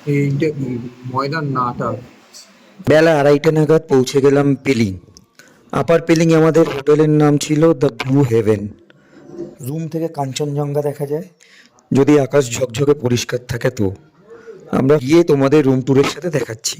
এইটা কি ময়দান না আটা? বেলা 2:30 নাগাদ পৌঁছে গেলাম পিলিং। আপার পিলিং আমাদের হোটেলের নাম ছিল দ্য ব্লু হেভেন। রুম থেকে কাঞ্চনজঙ্ঘা দেখা যায়, যদি আকাশ ঝকঝকে পরিষ্কার থাকে তো। আমরা গিয়ে তোমাদের রুম ট্যুরের সাথে দেখাচ্ছি।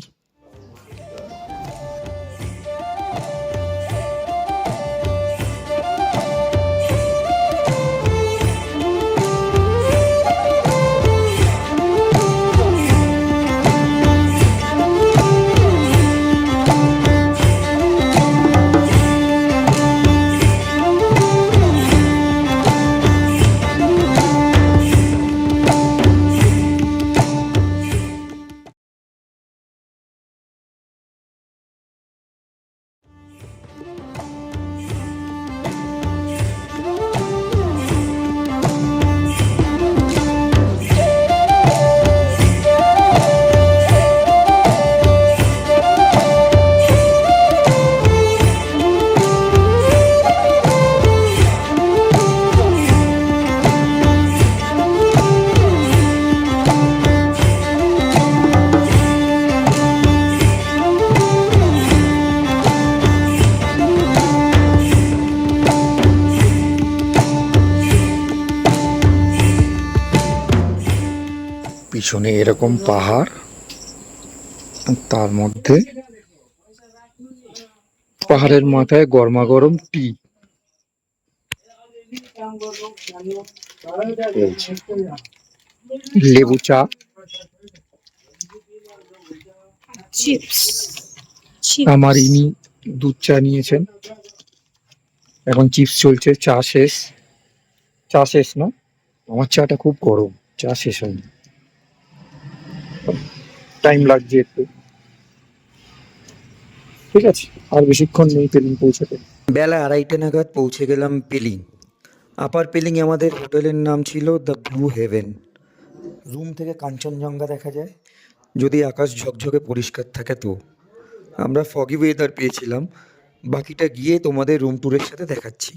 পিছনে এরকম পাহাড়, তার মধ্যে পাহাড়ের মাথায় গরমা গরম টি। লেবু চা, চিপস আমার চিপস ইনি দুধ চা নিয়েছেন। এখন চিপস চলছে, চা শেষ। চা শেষ না, আমার চাটা খুব গরম, চা শেষ হয়নি, টাইম লাগছে একটু। ঠিক আছে, আর বেশিক্ষণ নেই পেলিং পৌঁছাতে। বেলা 2:30 নাগাদ পৌঁছে গেলাম পেলিং। আপার পেলিং আমাদের হোটেলের নাম ছিল দ্য ব্লু হেভেন। রুম থেকে কাঞ্চনজঙ্ঘা দেখা যায়, যদি আকাশ ঝকঝকে পরিষ্কার থাকে তো। আমরা ফগি ওয়েদার পেয়েছিলাম, বাকিটা গিয়ে তোমাদের রুম ট্যুরের সাথে দেখাচ্ছি।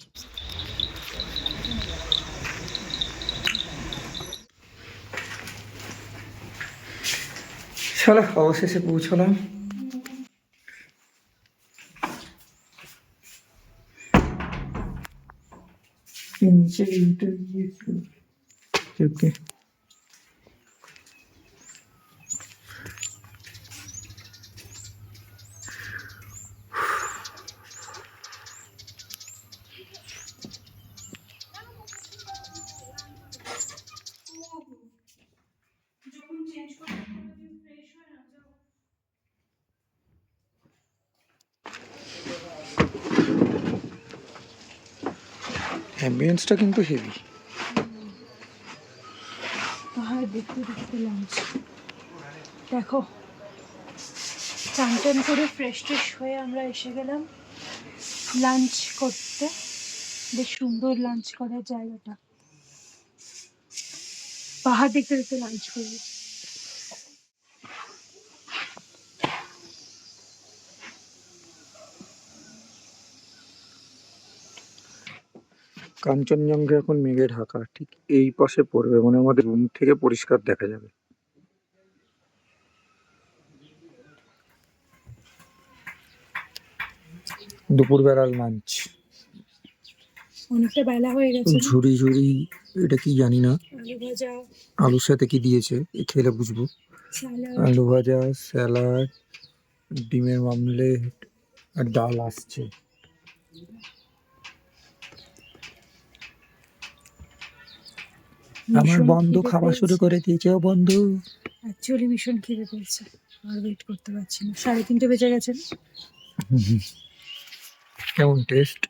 শালা অবশেষে পৌঁছলাম। নিচে ওকে। অ্যাম্বিয়েন্সটা কিন্তু হেভি। পাহাড় দেখতে দেখতে লাঞ্চ। দেখো, চান টান করে ফ্রেশ ট্রেশ হয়ে আমরা এসে গেলাম লাঞ্চ করতে। বেশ সুন্দর লাঞ্চ করার জায়গাটা। পাহাড় দেখতে দেখতে লাঞ্চ করবো। কাঞ্চনজঙ্ঘা এখন মেঘে ঢাকা, ঠিক এই পাশে পড়বে, মানে আমাদের রুম থেকে পরিষ্কার দেখা যাবে। দুপুরবেলার লাঞ্চ, অনেকটা বেলা হয়ে গেছে। ঝুড়ি ঝুড়ি, এটা কি জানি না, আলু ভাজা, আলুর সাথে কি দিয়েছে এ খেলে বুঝবো। স্যালাড, আলু ভাজা, স্যালাড, ডিমের অমলেট আর ডাল আসছে। আমার ভীষণ বন্ধু খিদে খাওয়া শুরু পেয়েছে। করে দিয়েছে। ও বন্ধু, অ্যাকচুয়ালি ভীষণ খিদে পেয়েছে, আর ওয়েট করতে পারছি না। 3:30 বেজে গেছে না? কেমন টেস্ট?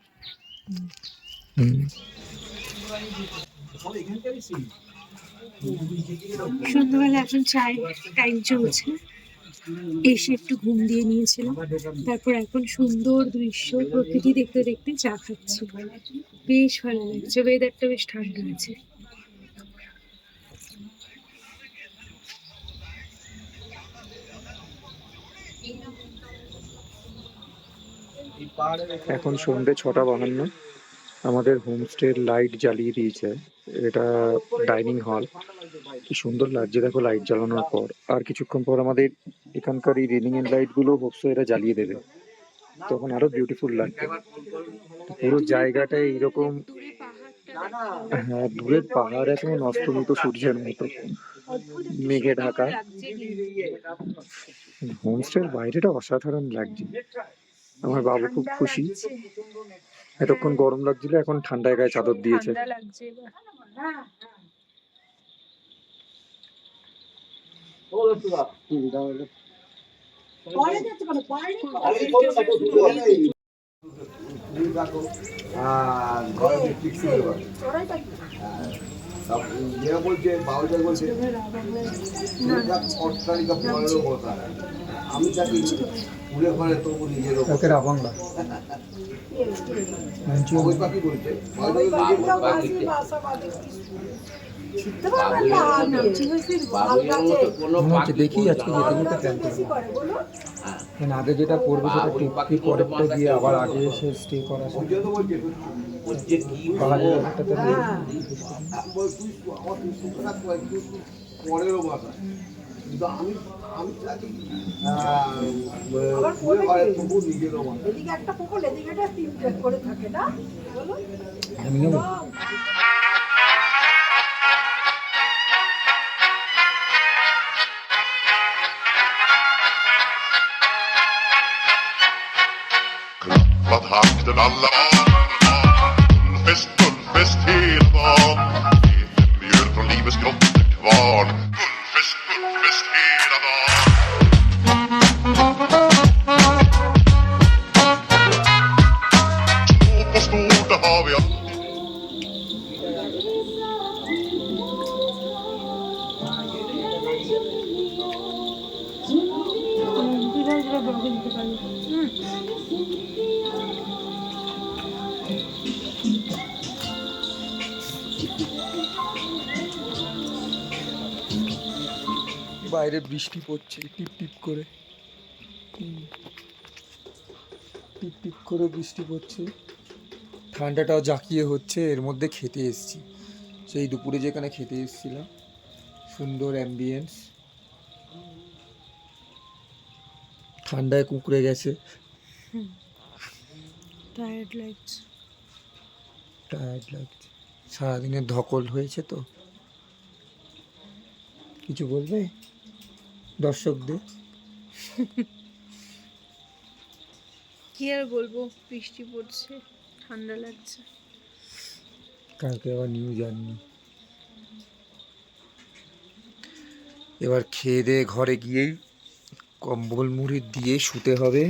সন্ধ্যাবেলা এখন চায়ের টাইম চলছে। এসে একটু ঘুম দিয়ে নিয়েছিলাম, তারপর এখন সুন্দর দৃশ্য প্রকৃতি দেখতে দেখতে চা খাচ্ছি। বেশ ভালো লাগছে, ওয়েদারটা বেশ ঠান্ডা আছে। এখন সন্ধ্যে 6:52। আমাদের হোমস্টের লাইট জ্বালিয়ে দিয়েছে। এটা ডাইনিং হল, কি সুন্দর লাগছে দেখো লাইট জ্বালানোর পর। আর কিছুক্ষণ পর আমাদের এখানকার এই রেলিং এর লাইট গুলো হোপসো এরা জ্বালিয়ে দেবে, তখন আরো বিউটিফুল লাগবে। তো পুরো জায়গাটা এইরকম। দূরে পাহাড়টা হ্যাঁ, দূরের পাহাড় এখন অস্তমিত সূর্যের মতো অদ্ভুত একটা মেঘে শীতল ঢাকা। লাগছে কিন্তু। হোমস্টের বাইরেটা অসাধারণ লাগছে। আমার বাবু খুব ঠান্ডা খুশি। লাগছে। এতক্ষণ গরম লাগছিল, এখন ঠান্ডায় গায়ে চাদর দিয়েছে। ঠান্ডা লাগছে এবার। বলছে বাবুটা বলছে আমি তাকে উড়ে ঘরে তবু নিজের ওকে রাবাংলা ওই পাখি বলছে দেখি আজকে যেতে যেতে প্ল্যান করবো। মানে আগে যেটা করবো সেটা টিপকি পরেরটা গিয়ে আবার আগে এসে স্টে করা পাহাড়ের ব্যাপারটাতে পরেরও বাসা কিন্তু আমি আমি চাই তবু নিজেরও বাসা এদিকে একটা পুকুর এদিকে একটা তিন করে থাকে না বলো আমি নেবো Klappat hakten alla Gullfest hela dagen Mjöl från livets grottekvarn Gullfest hela dagen Stort på stort, där har vi বাইরে বৃষ্টি পড়ছে টিপ টিপ করে, টিপ টিপ করে বৃষ্টি পড়ছে। ঠান্ডাটাও জাঁকিয়ে হচ্ছে। এর মধ্যে খেতে এসেছি, সেই দুপুরে যেখানে খেতে এসেছিলাম। সুন্দর অ্যাম্বিয়েন্স, ঠান্ডায় কুঁকড়ে গেছে। টায়ার্ড লাগছে। টায়ার্ড লাগছে, সারাদিনের ধকল হয়েছে। তো কিছু বলবে দর্শকদের? কি আর বলবো, বৃষ্টি পড়ছে, ঠান্ডা লাগছে। কালকে আবার নিউজ আননি। এবার খেয়ে দিয়ে ঘরে গিয়েই কম্বল মুড়ি দিয়ে শুতে হবে।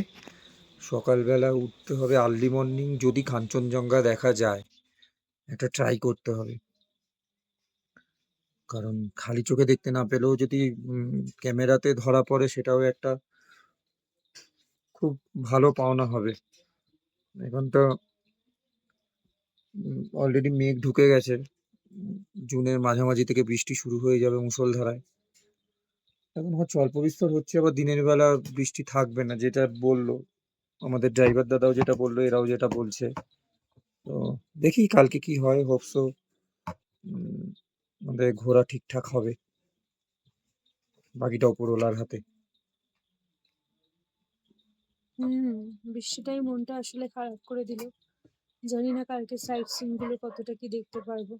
সকালবেলা উঠতে হবে আর্লি মর্নিং, যদি কাঞ্চনজঙ্ঘা দেখা যায় এটা ট্রাই করতে হবে। কারণ খালি চোখে দেখতে না পেলেও যদি ক্যামেরাতে ধরা পড়ে সেটাও একটা খুব ভালো পাওনা হবে। এখন তো অলরেডি মেঘ ঢুকে গেছে, জুনের মাঝামাঝি থেকে বৃষ্টি শুরু হয়ে যাবে মুষলধারায়। এখন হচ্ছে অল্প বিস্তর হচ্ছে, আবার দিনের বেলা বৃষ্টি থাকবে না যেটা বললো আমাদের ড্রাইভার দাদাও, যেটা বললো এরাও যেটা বলছে। তো দেখি কালকে কি হয়। হোপসো আমাদের ঘোরা ঠিকঠাক হবে, বাকিটা উপরওয়ালার হাতে। বৃষ্টিটাই মনটা আসলে খারাপ করে দিল। জানি না কালকে সাইট সিন গুলো কতটা কি দেখতে পারবো।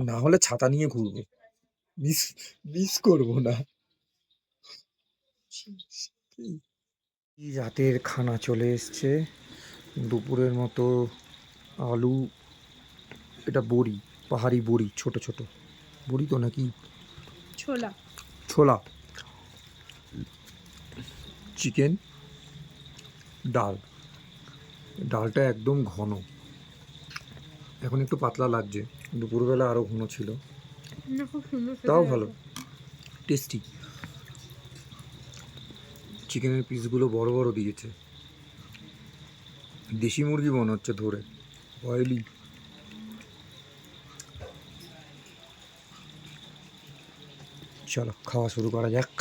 না হলে ছাতা নিয়ে ঘুরবো, মিস মিস করবো না। রাতের খানা চলে এসছে। দুপুরের মতো আলু, এটা বড়ি, পাহাড়ি বড়ি, ছোট ছোট বড়ি তো নাকি ছোলা, ছোলা, চিকেন, ডাল। ডালটা একদম ঘন, এখন একটু পাতলা লাগছে, দুপুরবেলা আরও ঘন ছিল। খুব সুন্দর, তাও ভালো, টেস্টি। চিকেনের পিসগুলো বড় বড় দিয়েছে, দেশি মুরগি মনে হচ্ছে ধরে, অয়েলি। চলো খাওয়া শুরু করা যাক।